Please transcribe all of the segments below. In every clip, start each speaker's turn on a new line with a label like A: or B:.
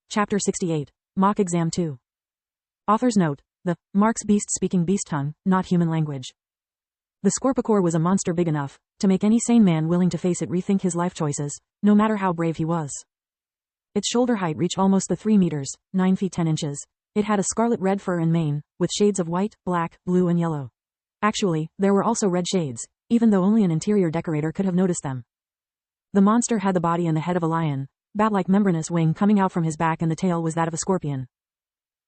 A: Chapter 68. Mock Exam 2. Author's note. The marks beast speaking beast tongue, not human language. The Scorpicore was a monster big enough to make any sane man willing to face it rethink his life choices, no matter how brave he was. Its shoulder height reached almost the 3 meters, 9 feet 10 inches. It had a scarlet red fur and mane, with shades of white, black, blue and yellow. Actually, there were also red shades, even though only an interior decorator could have noticed them. The monster had the body and the head of a lion, bat-like membranous wing coming out from his back, and the tail was that of a scorpion.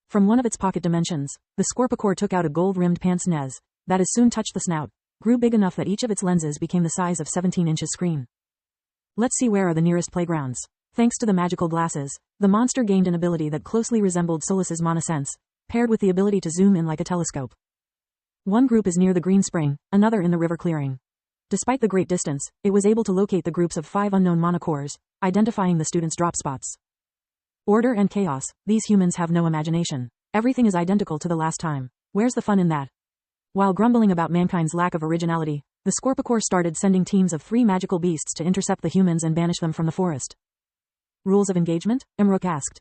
A: From one of its pocket dimensions, the Scorpicore took out a gold-rimmed pince-nez that as soon touched the snout, grew big enough that each of its lenses became the size of 17 inches screen. Let's see where are the nearest playgrounds. Thanks to the magical glasses, the monster gained an ability that closely resembled Solus's monosense, paired with the ability to zoom in like a telescope. One group is near the green spring, another in the river clearing. Despite the great distance, it was able to locate the groups of 5 unknown monocores, identifying the students' drop spots. Order and chaos, these humans have no imagination. Everything is identical to the last time. Where's the fun in that? While grumbling about mankind's lack of originality, the Scorpicore started sending teams of 3 magical beasts to intercept the humans and banish them from the forest. Rules of engagement? Imruk asked.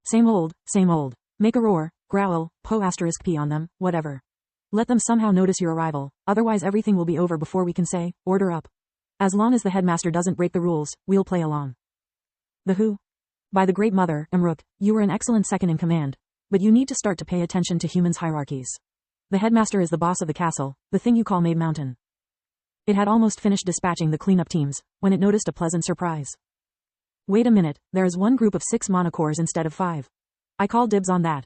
A: Same old, same old. Make a roar, growl, *p on them, whatever. Let them somehow notice your arrival, otherwise everything will be over before we can say, order up. As long as the headmaster doesn't break the rules, we'll play along. The who? By the Great Mother, Imruk, you were an excellent second in command, but you need to start to pay attention to humans' hierarchies. The headmaster is the boss of the castle, the thing you call Maid Mountain. It had almost finished dispatching the cleanup teams, when it noticed a pleasant surprise. Wait a minute, there is one group of 6 monocores instead of 5. I call dibs on that.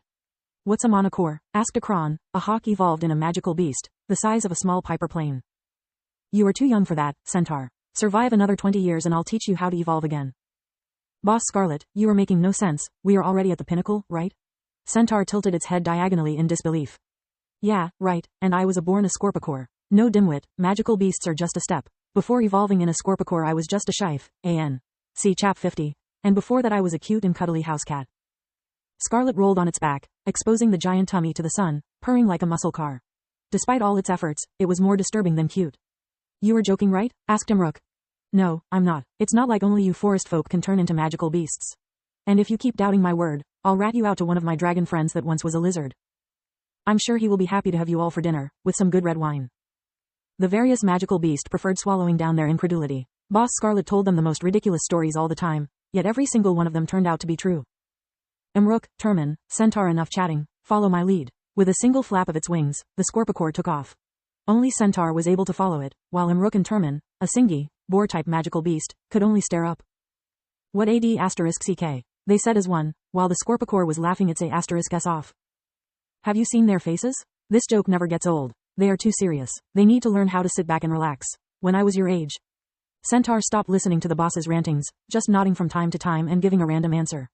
A: What's a monocore? Asked Akron, a hawk evolved in a magical beast, the size of a small piper plane. You are too young for that, Centaur. Survive another 20 years and I'll teach you how to evolve again. Boss Scarlet, you are making no sense, we are already at the pinnacle, right? Centaur tilted its head diagonally in disbelief. Yeah, right, and I was born a Scorpicore. No dimwit, magical beasts are just a step. Before evolving in a Scorpicore I was just a shife, an. See chap 50. And before that I was a cute and cuddly house cat. Scarlet rolled on its back, exposing the giant tummy to the sun, purring like a muscle car. Despite all its efforts, it was more disturbing than cute. You are joking, right? Asked Imruk. No, I'm not. It's not like only you forest folk can turn into magical beasts. And if you keep doubting my word, I'll rat you out to one of my dragon friends that once was a lizard. I'm sure he will be happy to have you all for dinner, with some good red wine. The various magical beasts preferred swallowing down their incredulity. Boss Scarlet told them the most ridiculous stories all the time, yet every single one of them turned out to be true. Imruk, Termin, Centaur, enough chatting, follow my lead. With a single flap of its wings, the Scorpicore took off. Only Centaur was able to follow it, while Imruk and Termin, a Singi, boar-type magical beast, could only stare up. What AD *CK? They said as one, while the Scorpicore was laughing its *S off. Have you seen their faces? This joke never gets old. They are too serious. They need to learn how to sit back and relax. When I was your age. Centaur stopped listening to the boss's rantings, just nodding from time to time and giving a random answer.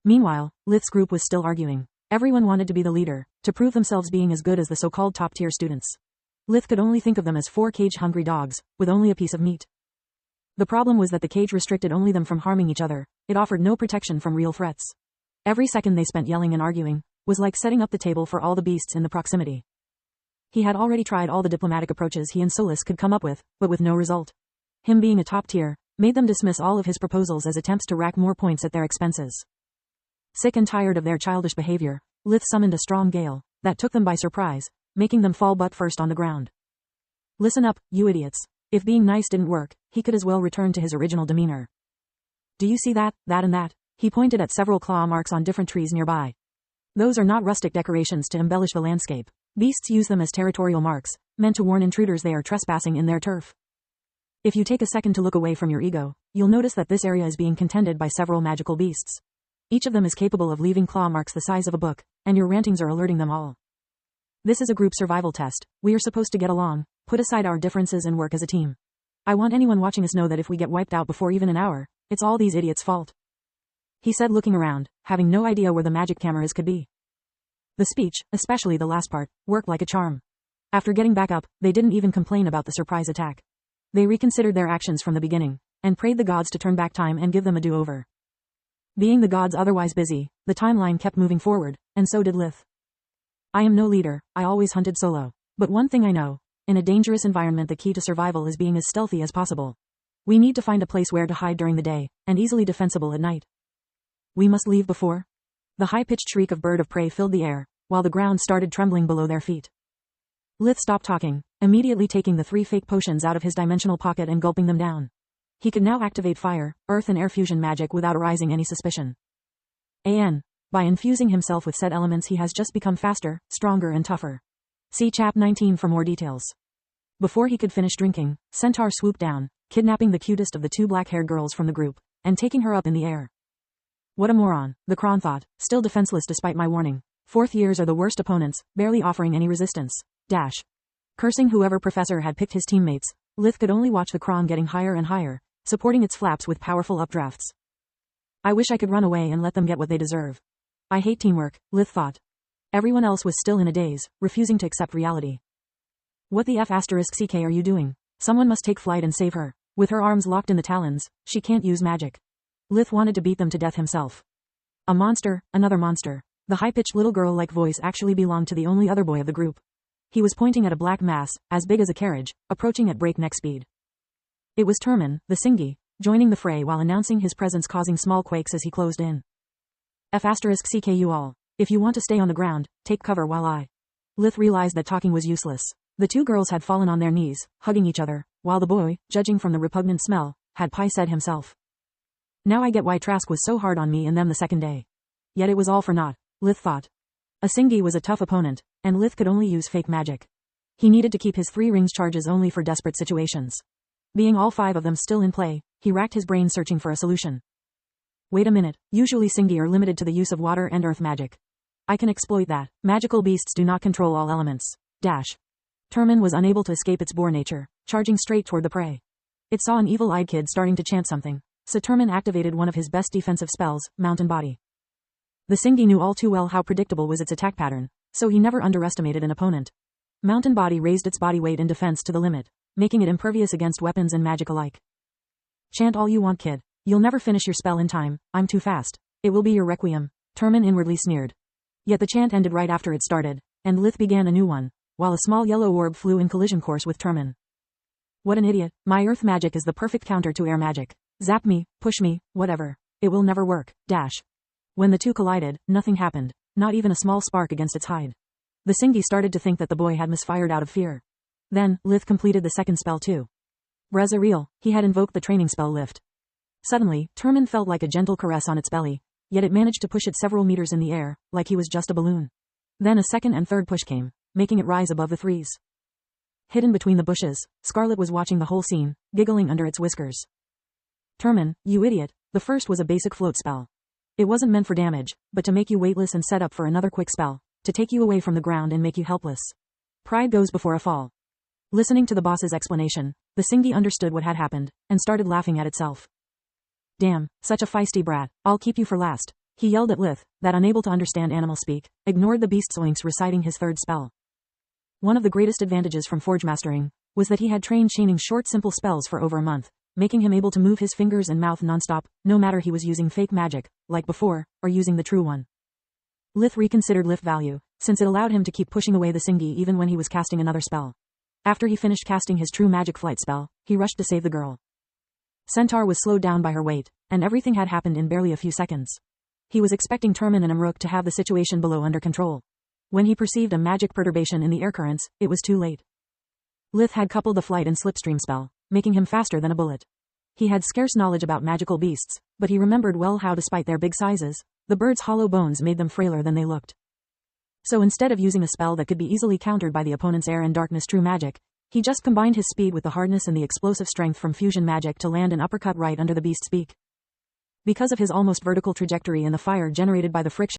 A: Meanwhile, Lith's group was still arguing. Everyone wanted to be the leader, to prove themselves being as good as the so-called top-tier students. Lith could only think of them as 4 cage-hungry dogs, with only a piece of meat. The problem was that the cage restricted only them from harming each other. It offered no protection from real threats. Every second they spent yelling and arguing was like setting up the table for all the beasts in the proximity. He had already tried all the diplomatic approaches he and Solus could come up with, but with no result. Him being a top tier made them dismiss all of his proposals as attempts to rack more points at their expenses. Sick and tired of their childish behavior, Lith summoned a strong gale that took them by surprise, making them fall butt first on the ground. Listen up, you idiots. If being nice didn't work, he could as well return to his original demeanor. Do you see that, and that? He pointed at several claw marks on different trees nearby. Those are not rustic decorations to embellish the landscape. Beasts use them as territorial marks, meant to warn intruders they are trespassing in their turf. If you take a second to look away from your ego, you'll notice that this area is being contended by several magical beasts. Each of them is capable of leaving claw marks the size of a book, and your rantings are alerting them all. This is a group survival test. We are supposed to get along, put aside our differences and work as a team. I want anyone watching us know that if we get wiped out before even an hour, it's all these idiots' fault. He said, looking around, having no idea where the magic cameras could be. The speech, especially the last part, worked like a charm. After getting back up, they didn't even complain about the surprise attack. They reconsidered their actions from the beginning, and prayed the gods to turn back time and give them a do-over. Being the gods otherwise busy, the timeline kept moving forward, and so did Lith. I am no leader, I always hunted solo. But one thing I know, in a dangerous environment the key to survival is being as stealthy as possible. We need to find a place where to hide during the day, and easily defensible at night. We must leave before? The high-pitched shriek of bird of prey filled the air, while the ground started trembling below their feet. Lith stopped talking, immediately taking the 3 fake potions out of his dimensional pocket and gulping them down. He could now activate fire, earth and air fusion magic without arousing any suspicion. By infusing himself with said elements he has just become faster, stronger and tougher. See Chap 19 for more details. Before he could finish drinking, Centaur swooped down, kidnapping the cutest of the 2 black-haired girls from the group, and taking her up in the air. What a moron, the Kron thought, still defenseless despite my warning. 4th years are the worst opponents, barely offering any resistance. Cursing whoever professor had picked his teammates, Lith could only watch the Kron getting higher and higher, supporting its flaps with powerful updrafts. I wish I could run away and let them get what they deserve. I hate teamwork, Lith thought. Everyone else was still in a daze, refusing to accept reality. What the F***ck are you doing? Someone must take flight and save her. With her arms locked in the talons, she can't use magic. Lith wanted to beat them to death himself. A monster, another monster. The high-pitched little girl-like voice actually belonged to the only other boy of the group. He was pointing at a black mass, as big as a carriage, approaching at breakneck speed. It was Turman, the Singi, joining the fray while announcing his presence, causing small quakes as he closed in. F***ck you all. If you want to stay on the ground, take cover while I... Lith realized that talking was useless. The 2 girls had fallen on their knees, hugging each other, while the boy, judging from the repugnant smell, had pie said himself. Now I get why Trask was so hard on me and them the second day. Yet it was all for naught, Lith thought. A Singi was a tough opponent, and Lith could only use fake magic. He needed to keep his 3 rings charges only for desperate situations. Being all 5 of them still in play, he racked his brain searching for a solution. Wait a minute, usually Singi are limited to the use of water and earth magic. I can exploit that. Magical beasts do not control all elements. Turman was unable to escape its boar nature, charging straight toward the prey. It saw an evil-eyed kid starting to chant something, so Turman activated one of his best defensive spells, Mountain Body. The Singi knew all too well how predictable was its attack pattern, so he never underestimated an opponent. Mountain Body raised its body weight in defense to the limit, making it impervious against weapons and magic alike. Chant all you want, kid. You'll never finish your spell in time. I'm too fast. It will be your requiem. Turman inwardly sneered. Yet the chant ended right after it started, and Lith began a new one, while a small yellow orb flew in collision course with Turman. What an idiot. My earth magic is the perfect counter to air magic. Zap me, push me, whatever. It will never work. When the 2 collided, nothing happened, not even a small spark against its hide. The Singi started to think that the boy had misfired out of fear. Then, Lith completed the second spell too. Brezza real, he had invoked the training spell Lift. Suddenly, Turman felt like a gentle caress on its belly, yet it managed to push it several meters in the air, like he was just a balloon. Then a second and third push came, making it rise above the 3s. Hidden between the bushes, Scarlet was watching the whole scene, giggling under its whiskers. Turman, you idiot, the first was a basic float spell. It wasn't meant for damage, but to make you weightless and set up for another quick spell, to take you away from the ground and make you helpless. Pride goes before a fall. Listening to the boss's explanation, the Singi understood what had happened, and started laughing at itself. Damn, such a feisty brat, I'll keep you for last. He yelled at Lith, that unable to understand animal speak, ignored the beast's oinks reciting his third spell. One of the greatest advantages from Forge Mastering was that he had trained chaining short simple spells for over a month, making him able to move his fingers and mouth nonstop, no matter he was using fake magic, like before, or using the true one. Lith reconsidered Lift value, since it allowed him to keep pushing away the Singi even when he was casting another spell. After he finished casting his true magic flight spell, he rushed to save the girl. Centaur was slowed down by her weight, and everything had happened in barely a few seconds. He was expecting Turman and Amruk to have the situation below under control. When he perceived a magic perturbation in the air currents, it was too late. Lith had coupled the flight and slipstream spell, making him faster than a bullet. He had scarce knowledge about magical beasts, but he remembered well how, despite their big sizes, the bird's hollow bones made them frailer than they looked. So instead of using a spell that could be easily countered by the opponent's air and darkness true magic, he just combined his speed with the hardness and the explosive strength from fusion magic to land an uppercut right under the beast's beak. Because of his almost vertical trajectory and the fire generated by the friction